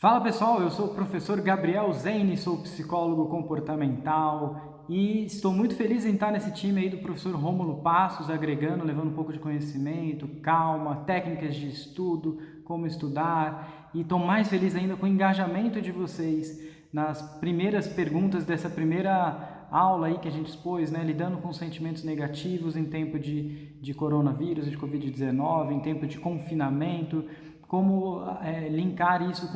Fala pessoal, eu sou o professor Gabriel Zene, sou psicólogo comportamental e estou muito feliz em estar nesse time aí do professor Rômulo Passos, agregando, levando um pouco de conhecimento, calma, técnicas de estudo, como estudar, e estou mais feliz ainda com o engajamento de vocês nas primeiras perguntas dessa primeira aula aí que a gente expôs, né, lidando com sentimentos negativos em tempo de coronavírus, de Covid-19, em tempo de confinamento, como linkar isso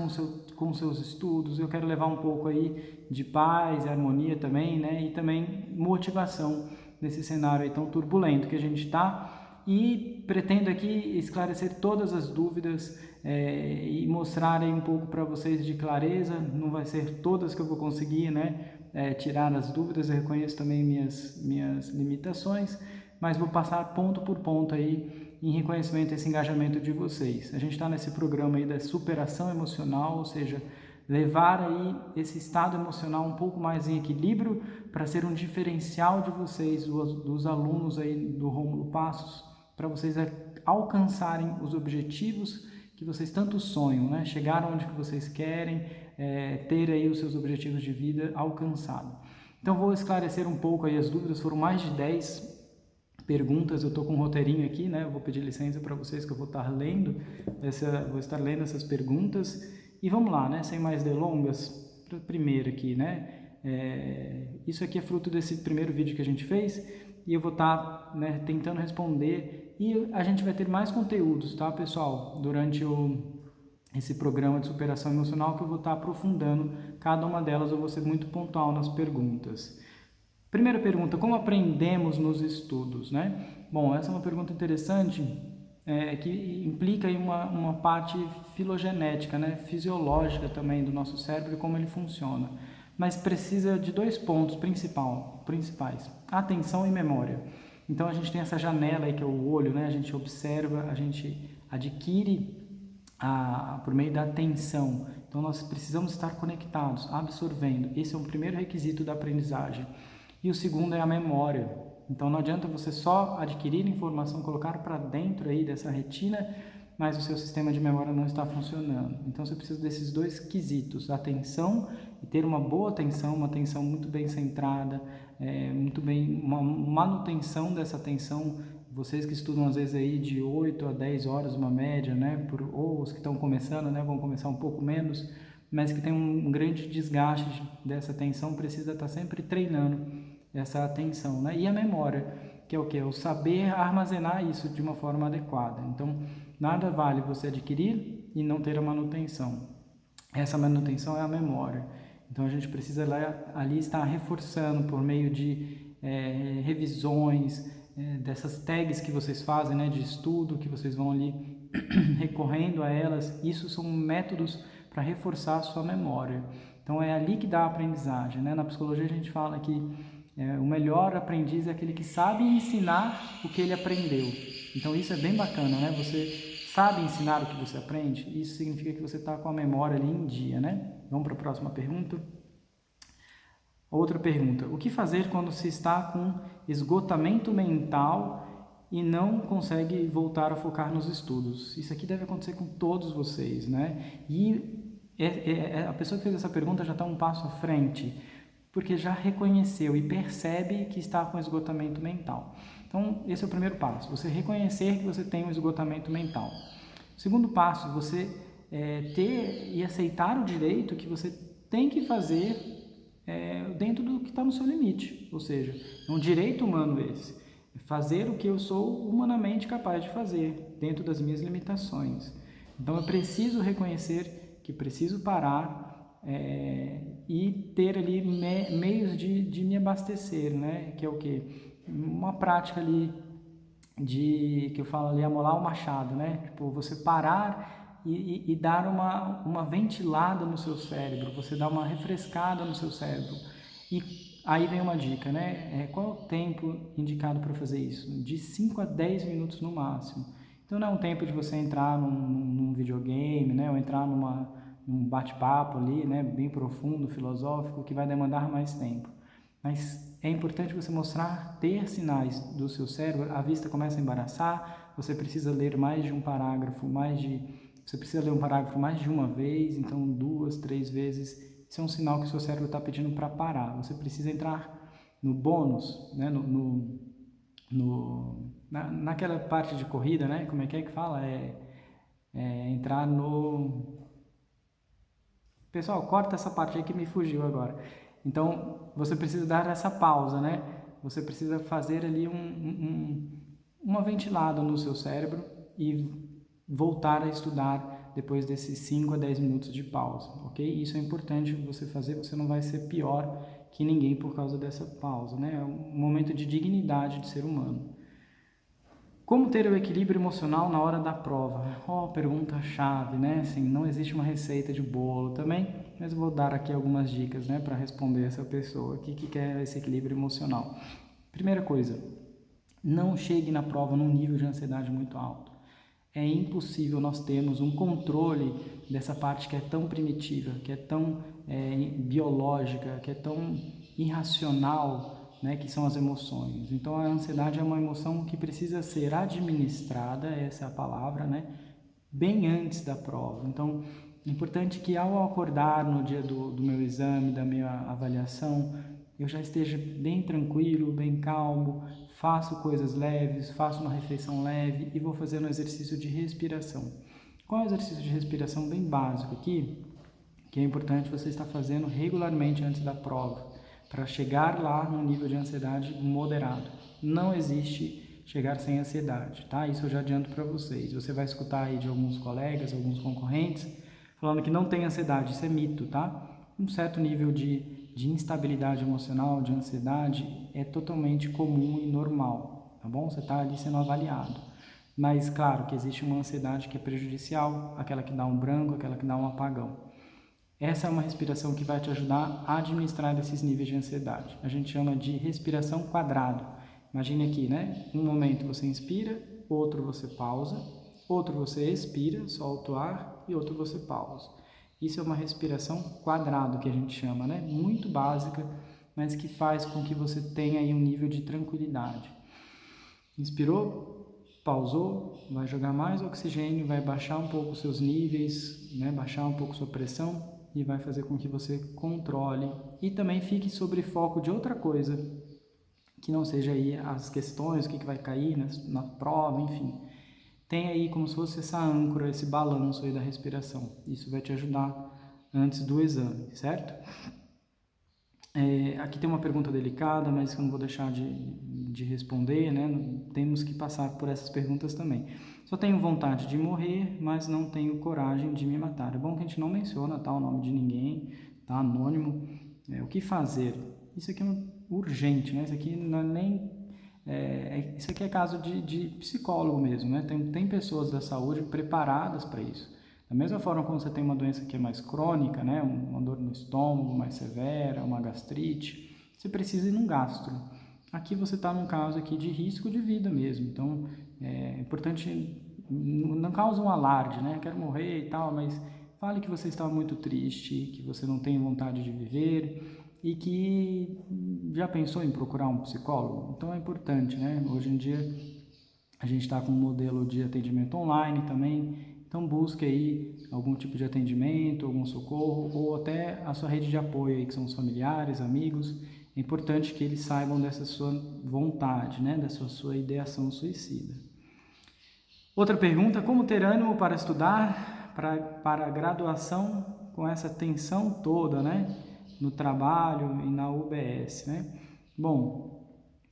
com seus estudos. Eu quero levar um pouco aí de paz e harmonia também, né? E também motivação nesse cenário aí tão turbulento que a gente está. E pretendo aqui esclarecer todas as dúvidas e mostrar aí um pouco para vocês de clareza. Não vai ser todas que eu vou conseguir, né? Tirar as dúvidas, eu reconheço também minhas limitações, mas vou passar ponto por ponto aí em reconhecimento a esse engajamento de vocês. A gente está nesse programa aí da superação emocional, ou seja, levar aí esse estado emocional um pouco mais em equilíbrio para ser um diferencial de vocês, dos alunos aí do Rômulo Passos, para vocês alcançarem os objetivos que vocês tanto sonham, né? Chegar onde que vocês querem, ter aí os seus objetivos de vida alcançados. Então vou esclarecer um pouco aí as dúvidas, foram mais de 10 perguntas, eu estou com um roteirinho aqui, né? Eu vou pedir licença para vocês que eu vou estar lendo essas perguntas e vamos lá, né? Sem mais delongas, primeiro aqui, né? Isso aqui é fruto desse primeiro vídeo que a gente fez e eu vou estar, né, tentando responder e a gente vai ter mais conteúdos, tá, pessoal? Durante esse programa de superação emocional que eu vou estar aprofundando cada uma delas, eu vou ser muito pontual nas perguntas. Primeira pergunta, como aprendemos nos estudos, né? Bom, essa é uma pergunta interessante, que implica em uma parte filogenética, né? Fisiológica também do nosso cérebro e como ele funciona. Mas precisa de dois pontos principais, atenção e memória. Então a gente tem essa janela aí que é o olho, né? A gente observa, a gente adquire por meio da atenção. Então nós precisamos estar conectados, absorvendo. Esse é um primeiro requisito da aprendizagem. E o segundo é a memória. Então não adianta você só adquirir informação, colocar para dentro aí dessa retina, mas o seu sistema de memória não está funcionando. Então você precisa desses dois quesitos, atenção e ter uma boa atenção, uma atenção muito bem centrada, muito bem, uma manutenção dessa atenção. Vocês que estudam às vezes aí de 8 a 10 horas, uma média, né? Ou os que estão começando, né? Vão começar um pouco menos, mas que tem um grande desgaste dessa atenção, precisa estar sempre treinando essa atenção, né? E a memória, que é o que? É o saber armazenar isso de uma forma adequada. Então, nada vale você adquirir e não ter a manutenção. Essa manutenção é a memória. Então, a gente precisa ali estar reforçando por meio de revisões, dessas tags que vocês fazem, né, de estudo, que vocês vão ali recorrendo a elas. Isso são métodos para reforçar a sua memória. Então, é ali que dá a aprendizagem, né? Na psicologia, a gente fala que o melhor aprendiz é aquele que sabe ensinar o que ele aprendeu. Então isso é bem bacana, né? Você sabe ensinar o que você aprende, isso significa que você está com a memória ali em dia, né? Vamos para a próxima pergunta. Outra pergunta, o que fazer quando se está com esgotamento mental e não consegue voltar a focar nos estudos? Isso aqui deve acontecer com todos vocês, né? E a pessoa que fez essa pergunta já está um passo à frente, porque já reconheceu e percebe que está com esgotamento mental. Então, esse é o primeiro passo, você reconhecer que você tem um esgotamento mental. O segundo passo, você ter e aceitar o direito que você tem que fazer dentro do que está no seu limite, ou seja, é um direito humano esse, fazer o que eu sou humanamente capaz de fazer, dentro das minhas limitações. Então, eu preciso reconhecer que preciso parar e ter ali meios de me abastecer, né? Que é o quê? Uma prática ali que eu falo ali, amolar o machado, né? Tipo, você parar e dar uma ventilada no seu cérebro, você dá uma refrescada no seu cérebro. E aí vem uma dica, né? Qual é o tempo indicado para fazer isso? De 5 a 10 minutos no máximo. Então não é um tempo de você entrar num videogame, né? Ou entrar num bate-papo ali, né, bem profundo, filosófico, que vai demandar mais tempo. Mas é importante você mostrar, ter sinais do seu cérebro, a vista começa a embaraçar, você precisa ler mais de um parágrafo, mais de Você precisa ler um parágrafo mais de uma vez, então 2, 3 vezes. Isso é um sinal que o seu cérebro está pedindo para parar. Você precisa entrar no bônus, né? Naquela parte de corrida, né? Como é que fala? Entrar no... Pessoal, corta essa parte aí que me fugiu agora. Então, você precisa dar essa pausa, né? Você precisa fazer ali uma ventilada no seu cérebro e voltar a estudar depois desses 5 a 10 minutos de pausa, ok? Isso é importante você fazer, você não vai ser pior que ninguém por causa dessa pausa, né? É um momento de dignidade de ser humano. Como ter o equilíbrio emocional na hora da prova? Pergunta-chave, né? Assim, não existe uma receita de bolo também, mas eu vou dar aqui algumas dicas, né, para responder essa pessoa que quer esse equilíbrio emocional. Primeira coisa, não chegue na prova num nível de ansiedade muito alto. É impossível nós termos um controle dessa parte que é tão primitiva, que é tão biológica, que é tão irracional, né, que são as emoções. Então a ansiedade é uma emoção que precisa ser administrada, essa é a palavra, né, bem antes da prova. Então é importante que ao acordar no dia do meu exame, da minha avaliação, eu já esteja bem tranquilo, bem calmo, faço coisas leves, faço uma refeição leve e vou fazendo um exercício de respiração. Qual é o exercício de respiração bem básico aqui, que é importante você estar fazendo regularmente antes da prova, para chegar lá no nível de ansiedade moderado. Não existe chegar sem ansiedade, tá? Isso eu já adianto para vocês. Você vai escutar aí de alguns colegas, alguns concorrentes, falando que não tem ansiedade, isso é mito, tá? Um certo nível de instabilidade emocional, de ansiedade, é totalmente comum e normal, tá bom? Você está ali sendo avaliado. Mas, claro, que existe uma ansiedade que é prejudicial, aquela que dá um branco, aquela que dá um apagão. Essa é uma respiração que vai te ajudar a administrar esses níveis de ansiedade. A gente chama de respiração quadrado. Imagine aqui, né? Um momento você inspira, outro você pausa, outro você expira, solta o ar e outro você pausa. Isso é uma respiração quadrado que a gente chama, né? Muito básica, mas que faz com que você tenha aí um nível de tranquilidade. Inspirou, pausou, vai jogar mais oxigênio, vai baixar um pouco os seus níveis, né? Baixar um pouco sua pressão e vai fazer com que você controle e também fique sobre foco de outra coisa, que não seja aí as questões, o que vai cair na prova, enfim. Tem aí como se fosse essa âncora, esse balanço aí da respiração. Isso vai te ajudar antes do exame, certo? Aqui tem uma pergunta delicada, mas que eu não vou deixar de responder, né? Temos que passar por essas perguntas também. Só tenho vontade de morrer, mas não tenho coragem de me matar. É bom que a gente não menciona, tá, o nome de ninguém, tá, anônimo. O que fazer? Isso aqui é urgente, né? Isso aqui não é nem... isso aqui é caso de psicólogo mesmo, né? Tem pessoas da saúde preparadas para isso. Da mesma forma como você tem uma doença que é mais crônica, né? Uma dor no estômago mais severa, uma gastrite, você precisa ir num gastro. Aqui você está num caso aqui de risco de vida mesmo, então é importante, não causa um alarde, né? Quero morrer e tal, mas fale que você está muito triste, que você não tem vontade de viver e que já pensou em procurar um psicólogo. Então é importante, né? Hoje em dia a gente está com um modelo de atendimento online também, então busque aí algum tipo de atendimento, algum socorro ou até a sua rede de apoio aí, que são os familiares, amigos. É importante que eles saibam dessa sua vontade, né? Dessa sua ideação suicida. Outra pergunta, como ter ânimo para estudar para a graduação com essa tensão toda, né? No trabalho e na UBS, né? Bom,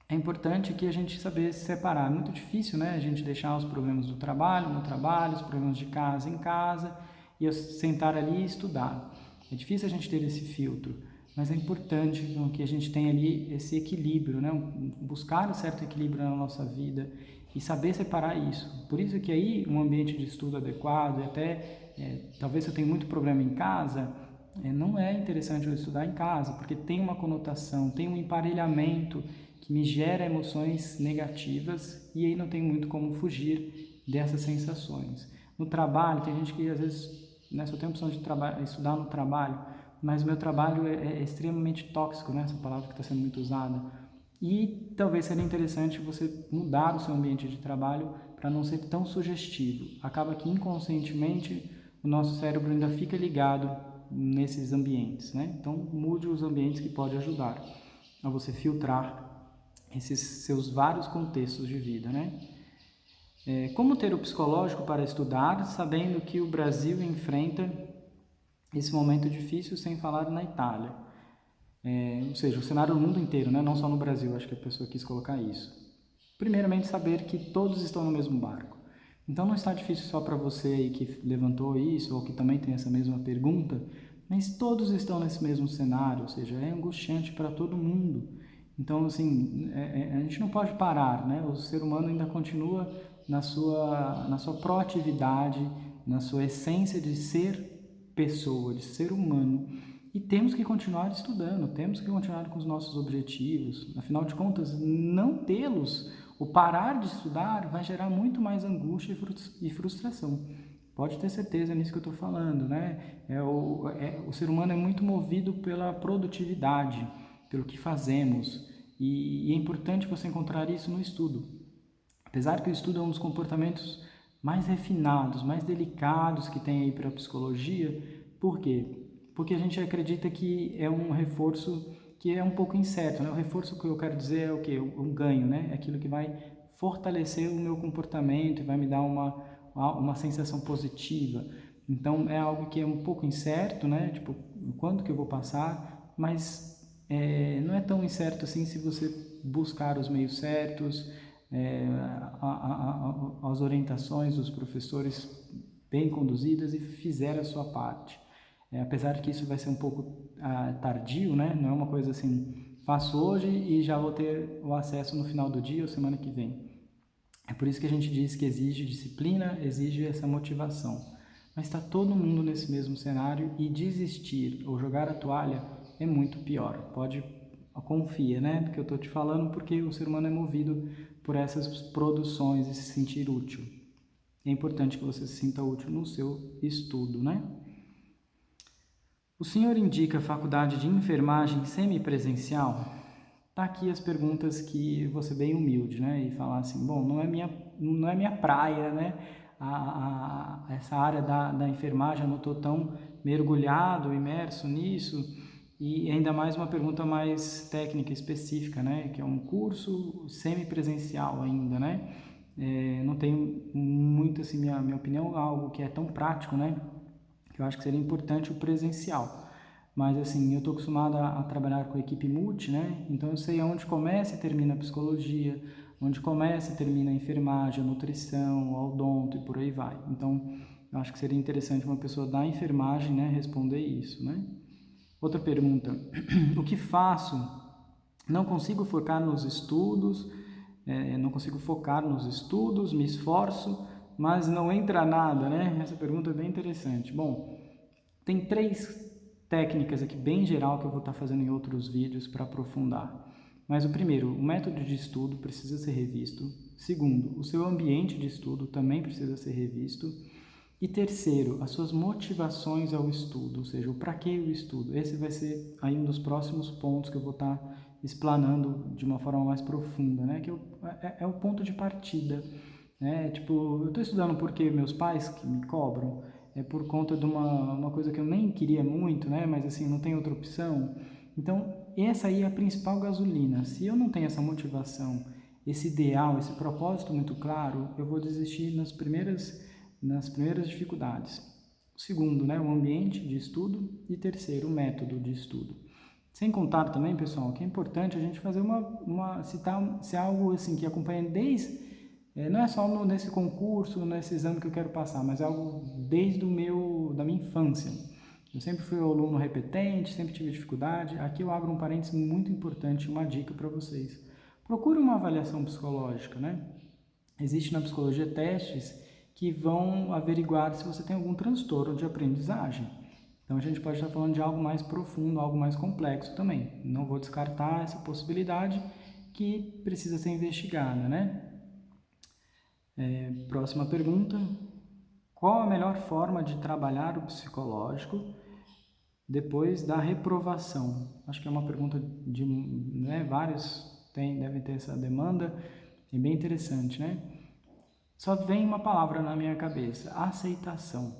é importante que a gente saber se separar. É muito difícil, né? A gente deixar os problemas do trabalho no trabalho, os problemas de casa em casa e eu sentar ali e estudar. É difícil a gente ter esse filtro, mas é importante que a gente tenha ali esse equilíbrio, né? Buscar um certo equilíbrio na nossa vida e saber separar isso. Por isso que aí um ambiente de estudo adequado e até, talvez eu tenha muito problema em casa, não é interessante eu estudar em casa, porque tem uma conotação, tem um emparelhamento que me gera emoções negativas e aí não tem muito como fugir dessas sensações. No trabalho, tem gente que às vezes, né, só tem a opção de estudar no trabalho, mas o meu trabalho é extremamente tóxico, né, essa palavra que está sendo muito usada. E talvez seria interessante você mudar o seu ambiente de trabalho para não ser tão sugestivo. Acaba que inconscientemente o nosso cérebro ainda fica ligado nesses ambientes, né? Então mude os ambientes que pode ajudar a você filtrar esses seus vários contextos de vida, né? Como ter o psicológico para estudar, sabendo que o Brasil enfrenta esse momento difícil, sem falar na Itália? Ou seja, o cenário do mundo inteiro, né? Não só no Brasil, acho que a pessoa quis colocar isso. Primeiramente, saber que todos estão no mesmo barco. Então não está difícil só para você aí que levantou isso, ou que também tem essa mesma pergunta, mas todos estão nesse mesmo cenário, ou seja, é angustiante para todo mundo. Então, assim, a gente não pode parar, né? O ser humano ainda continua na sua proatividade, na sua essência de ser pessoa, de ser humano. E temos que continuar estudando, temos que continuar com os nossos objetivos. Afinal de contas, não tê-los, o parar de estudar, vai gerar muito mais angústia e frustração. Pode ter certeza nisso que eu estou falando, né? O ser humano é muito movido pela produtividade, pelo que fazemos. E é importante você encontrar isso no estudo. Apesar que o estudo é um dos comportamentos mais refinados, mais delicados que tem aí para a psicologia. Por quê? Porque a gente acredita que é um reforço que é um pouco incerto, né? O reforço que eu quero dizer é o quê? Um ganho, né? É aquilo que vai fortalecer o meu comportamento e vai me dar uma sensação positiva. Então, é algo que é um pouco incerto, né? Tipo, quando que eu vou passar? Mas não é tão incerto assim se você buscar os meios certos, as orientações dos professores bem conduzidas e fizer a sua parte. Apesar que isso vai ser um pouco tardio, né? Não é uma coisa assim, faço hoje e já vou ter o acesso no final do dia ou semana que vem. É por isso que a gente diz que exige disciplina, exige essa motivação. Mas está todo mundo nesse mesmo cenário e desistir ou jogar a toalha é muito pior. Confia, né, do que eu estou te falando, porque o ser humano é movido por essas produções e se sentir útil. É importante que você se sinta útil no seu estudo, né? O senhor indica a faculdade de enfermagem semipresencial? Tá aqui as perguntas que eu vou ser bem humilde, né? E falar assim, bom, não é minha praia, né? Essa área da enfermagem, eu não estou tão mergulhado, imerso nisso. E ainda mais uma pergunta mais técnica, específica, né? Que é um curso semipresencial ainda, né? Não tenho muito, assim, minha opinião, algo que é tão prático, né? Que eu acho que seria importante o presencial. Mas, assim, eu estou acostumado a trabalhar com a equipe multi, né? Então, eu sei onde começa e termina a psicologia, onde começa e termina a enfermagem, a nutrição, o odonto e por aí vai. Então, eu acho que seria interessante uma pessoa da enfermagem, né, responder isso, né? Outra pergunta. O que faço? Não consigo focar nos estudos, me esforço, mas não entra nada, né? Essa pergunta é bem interessante. Bom, tem 3 técnicas aqui bem geral que eu vou estar fazendo em outros vídeos para aprofundar. Mas o primeiro, o método de estudo precisa ser revisto. Segundo, o seu ambiente de estudo também precisa ser revisto. E terceiro, as suas motivações ao estudo, ou seja, o para que o estudo. Esse vai ser aí um dos próximos pontos que eu vou estar explanando de uma forma mais profunda, né? Que é o ponto de partida, né? Tipo, eu estou estudando porque meus pais que me cobram, é por conta de uma coisa que eu nem queria muito, né? Mas assim, não tem outra opção. Então, essa aí é a principal gasolina. Se eu não tenho essa motivação, esse ideal, esse propósito muito claro, eu vou desistir nas primeiras dificuldades. O segundo, né, o ambiente de estudo. E terceiro, o método de estudo. Sem contar também, pessoal, que é importante a gente fazer se é algo assim que acompanha não é só nesse concurso, nesse exame que eu quero passar, mas é algo desde da minha infância. Eu sempre fui aluno repetente, sempre tive dificuldade. Aqui eu abro um parênteses muito importante, uma dica para vocês. Procure uma avaliação psicológica, né? Existe na psicologia testes que vão averiguar se você tem algum transtorno de aprendizagem. Então, a gente pode estar falando de algo mais profundo, algo mais complexo também. Não vou descartar essa possibilidade que precisa ser investigada, né? Próxima pergunta. Qual a melhor forma de trabalhar o psicológico depois da reprovação? Acho que é uma pergunta de, né, vários devem ter essa demanda. É bem interessante, né? só vem uma palavra na minha cabeça: aceitação,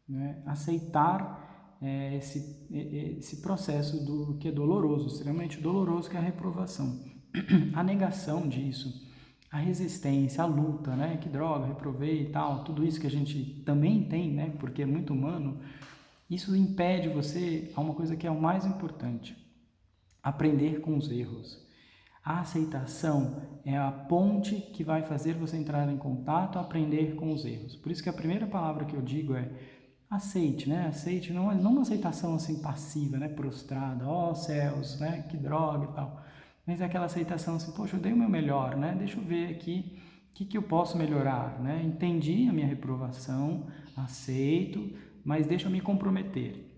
né? Aceitar esse processo que é doloroso, extremamente doloroso, que é a reprovação. A negação disso, a resistência, a luta, né? Que droga, reprovei e tal, tudo isso que a gente também tem, né? Porque é muito humano, isso impede você a uma coisa que é o mais importante: aprender com os erros. A aceitação é a ponte que vai fazer você entrar em contato, aprender com os erros. Por isso que a primeira palavra que eu digo é aceite, né? Aceite, não uma aceitação assim passiva, né? Prostrada, ó céus, né? Que droga e tal. Mas é aquela aceitação assim, poxa, eu dei o meu melhor, né? Deixa eu ver aqui o que eu posso melhorar, né? Entendi a minha reprovação, aceito, mas deixa eu me comprometer.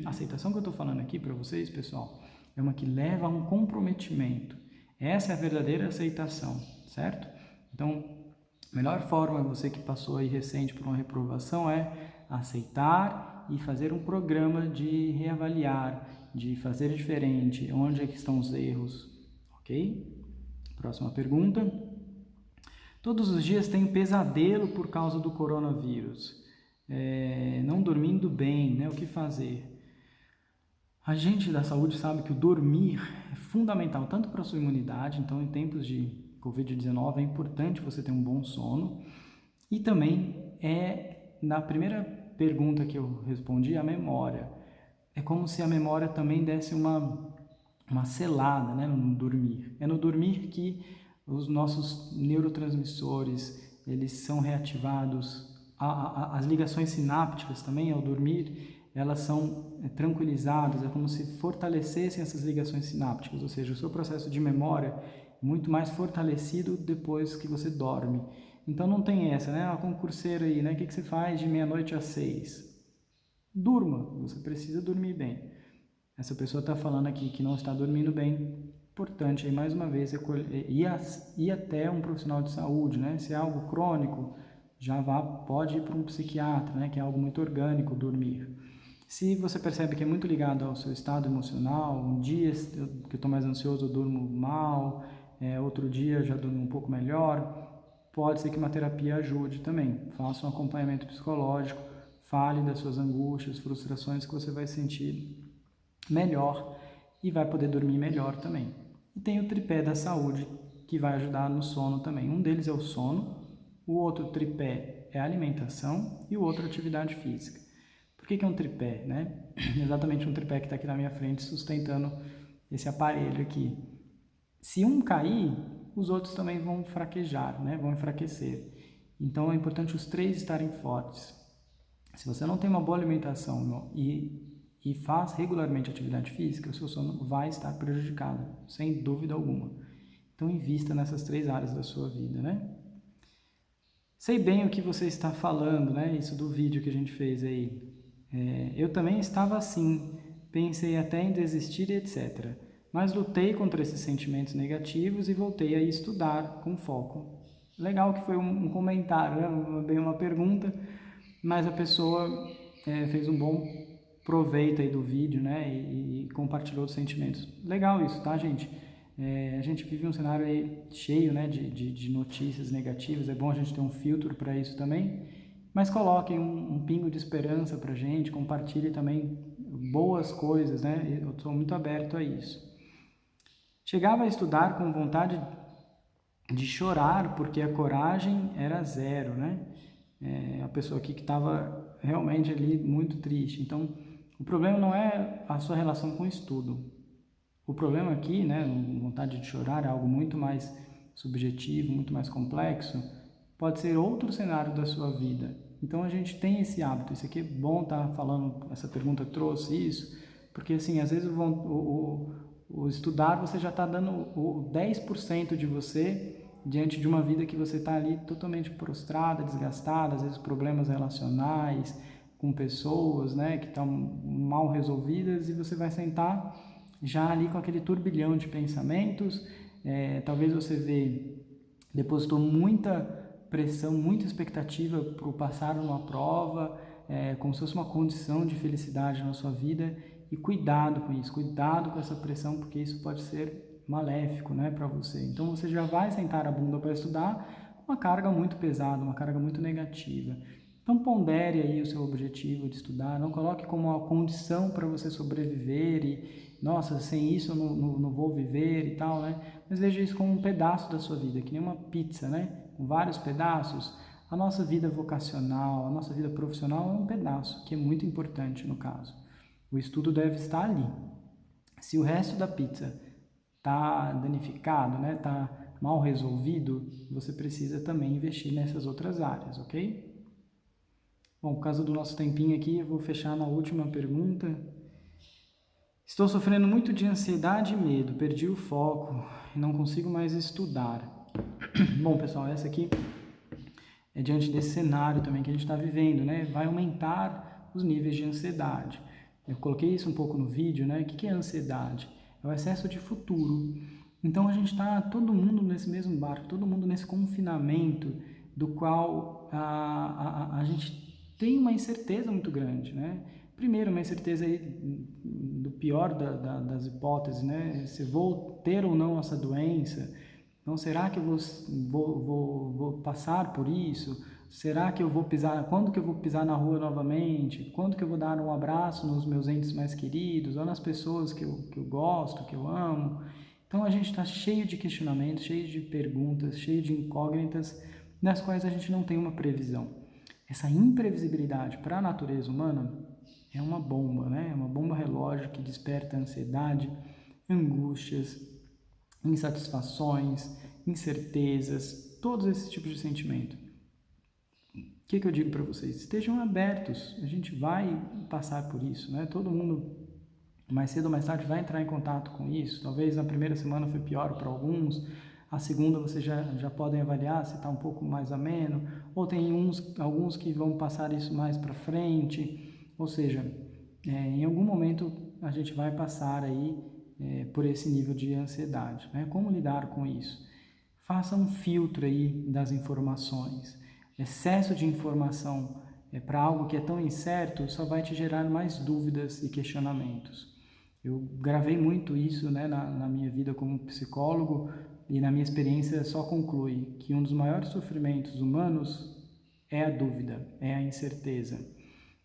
A aceitação que eu estou falando aqui para vocês, pessoal, é uma que leva a um comprometimento. Essa é a verdadeira aceitação, certo? Então, a melhor forma, você que passou aí recente por uma reprovação, é aceitar e fazer um programa de reavaliar, de fazer diferente, onde é que estão os erros, ok? Próxima pergunta. Todos os dias tenho pesadelo por causa do coronavírus. Não dormindo bem, né? O que fazer? A gente da saúde sabe que o dormir é fundamental tanto para a sua imunidade, então em tempos de Covid-19 é importante você ter um bom sono, e também na primeira pergunta que eu respondi, a memória. É como se a memória também desse uma selada, né, no dormir. É no dormir que os nossos neurotransmissores, eles são reativados, as ligações sinápticas também ao dormir, elas são tranquilizadas, é como se fortalecessem essas ligações sinápticas, ou seja, o seu processo de memória é muito mais fortalecido depois que você dorme. Então não tem essa, né? A concurseira aí, né? O que você faz de meia-noite às 6? Durma, você precisa dormir bem. Essa pessoa está falando aqui que não está dormindo bem. Importante aí, mais uma vez, ir até um profissional de saúde, né? Se é algo crônico, pode ir para um psiquiatra, né? Que é algo muito orgânico, dormir. Se você percebe que é muito ligado ao seu estado emocional, um dia que eu estou mais ansioso eu durmo mal, outro dia eu já durmo um pouco melhor, pode ser que uma terapia ajude também. Faça um acompanhamento psicológico, fale das suas angústias, frustrações, que você vai sentir melhor e vai poder dormir melhor também. E tem o tripé da saúde, que vai ajudar no sono também. Um deles é o sono, o outro tripé é a alimentação e o outro atividade física. Por que é um tripé, né? Exatamente um tripé que está aqui na minha frente sustentando esse aparelho aqui. Se um cair, os outros também vão fraquejar, né? Vão enfraquecer. Então é importante os três estarem fortes. Se você não tem uma boa alimentação e faz regularmente atividade física, o seu sono vai estar prejudicado, sem dúvida alguma. Então invista nessas três áreas da sua vida, né? Sei bem o que você está falando, né? Isso do vídeo que a gente fez aí. Eu também estava assim, pensei até em desistir, etc. Mas lutei contra esses sentimentos negativos e voltei a estudar com foco. Legal que foi um comentário, né? Bem uma pergunta, mas a pessoa fez um bom proveito aí do vídeo, né? E compartilhou os sentimentos. Legal isso, tá, gente? A gente vive um cenário aí cheio, né, de notícias negativas, é bom a gente ter um filtro para isso também. Mas coloquem um pingo de esperança para a gente, compartilhe também boas coisas, né? Eu estou muito aberto a isso. Chegava a estudar com vontade de chorar, porque a coragem era zero, né? A pessoa aqui que estava realmente ali muito triste. Então, o problema não é a sua relação com o estudo. O problema aqui, né, vontade de chorar, é algo muito mais subjetivo, muito mais complexo. Pode ser outro cenário da sua vida. Então a gente tem esse hábito. Isso aqui é bom estar falando, essa pergunta trouxe isso, porque assim, às vezes o estudar você já está dando o 10% de você diante de uma vida que você está ali totalmente prostrada, desgastada, às vezes problemas relacionais com pessoas, né, que estão mal resolvidas, e você vai sentar já ali com aquele turbilhão de pensamentos. Talvez você depositou muita pressão, muita expectativa para passar numa prova, como se fosse uma condição de felicidade na sua vida, e cuidado com isso, cuidado com essa pressão, porque isso pode ser maléfico, né, para você. Então você já vai sentar a bunda para estudar uma carga muito pesada, uma carga muito negativa. Então pondere aí o seu objetivo de estudar, não coloque como uma condição para você sobreviver e, nossa, sem isso eu não vou viver e tal, né? Mas veja isso como um pedaço da sua vida, que nem uma pizza, né? Com vários pedaços. A nossa vida vocacional, a nossa vida profissional é um pedaço, que é muito importante no caso. O estudo deve estar ali. Se o resto da pizza está danificado, né? Tá mal resolvido, você precisa também investir nessas outras áreas, ok? Bom, por causa do nosso tempinho aqui, eu vou fechar na última pergunta. Estou sofrendo muito de ansiedade e medo, perdi o foco e não consigo mais estudar. Bom, pessoal, essa aqui é diante desse cenário também que a gente está vivendo, né? Vai aumentar os níveis de ansiedade. Eu coloquei isso um pouco no vídeo, né? O que é ansiedade? É o excesso de futuro. Então a gente está todo mundo nesse mesmo barco, todo mundo nesse confinamento do qual a gente tem uma incerteza muito grande, né? Primeiro, uma incerteza aí do pior das hipóteses, né? Se vou ter ou não essa doença. Então, será que eu vou passar por isso? Será que eu vou pisar? Quando que eu vou pisar na rua novamente? Quando que eu vou dar um abraço nos meus entes mais queridos ou nas pessoas que eu gosto, que eu amo? Então, a gente está cheio de questionamentos, cheio de perguntas, cheio de incógnitas, nas quais a gente não tem uma previsão. Essa imprevisibilidade para a natureza humana é uma bomba, né? É uma bomba relógio que desperta ansiedade, angústias, insatisfações, incertezas, todos esses tipos de sentimento. O que eu digo para vocês? Estejam abertos, a gente vai passar por isso, né? Todo mundo, mais cedo ou mais tarde, vai entrar em contato com isso. Talvez na primeira semana foi pior para alguns, a segunda vocês já podem avaliar se está um pouco mais ameno, ou tem alguns que vão passar isso mais para frente, ou seja, em algum momento a gente vai passar aí por esse nível de ansiedade, né? Como lidar com isso? Faça um filtro aí das informações. Excesso de informação para algo que é tão incerto só vai te gerar mais dúvidas e questionamentos. Eu gravei muito isso, né, na minha vida como psicólogo, e na minha experiência só conclui que um dos maiores sofrimentos humanos é a dúvida, é a incerteza.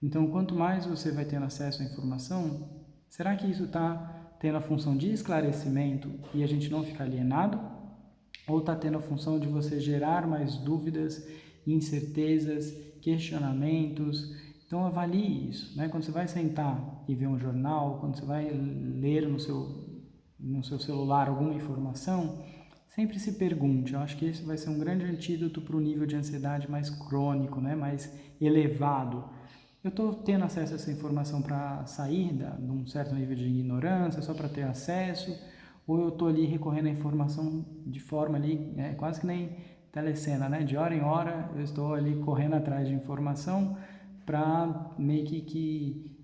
Então, quanto mais você vai tendo acesso à informação, será que isso está tendo a função de esclarecimento e a gente não fica alienado? Ou está tendo a função de você gerar mais dúvidas, incertezas, questionamentos? Então avalie isso, né? Quando você vai sentar e ver um jornal, quando você vai ler no seu celular alguma informação, sempre se pergunte. Eu acho que esse vai ser um grande antídoto para o nível de ansiedade mais crônico, né? Mais elevado. Eu estou tendo acesso a essa informação para sair de um certo nível de ignorância, só para ter acesso, ou eu estou ali recorrendo à informação de forma ali, quase que nem telecena, né? De hora em hora eu estou ali correndo atrás de informação para meio que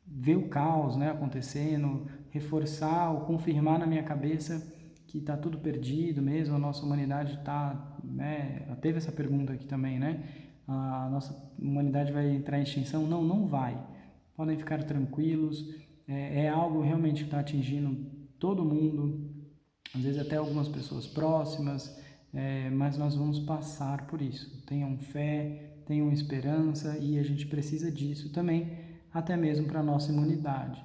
ver o caos, né, acontecendo, reforçar ou confirmar na minha cabeça que está tudo perdido mesmo, a nossa humanidade está, né, teve essa pergunta aqui também, né? A nossa humanidade vai entrar em extinção? Não, não vai. Podem ficar tranquilos. É algo realmente que está atingindo todo mundo, às vezes até algumas pessoas próximas, mas nós vamos passar por isso. Tenham fé, tenham esperança e a gente precisa disso também, até mesmo para a nossa imunidade.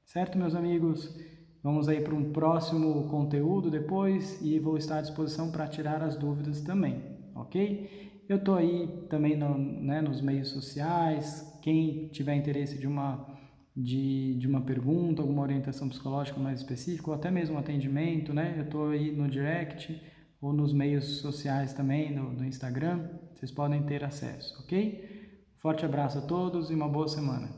Certo, meus amigos? Vamos aí para um próximo conteúdo depois e vou estar à disposição para tirar as dúvidas também, ok? Eu estou aí também nos meios sociais, quem tiver interesse de uma pergunta, alguma orientação psicológica mais específica, ou até mesmo um atendimento, né? Eu estou aí no direct ou nos meios sociais também, no Instagram, vocês podem ter acesso, ok? Forte abraço a todos e uma boa semana.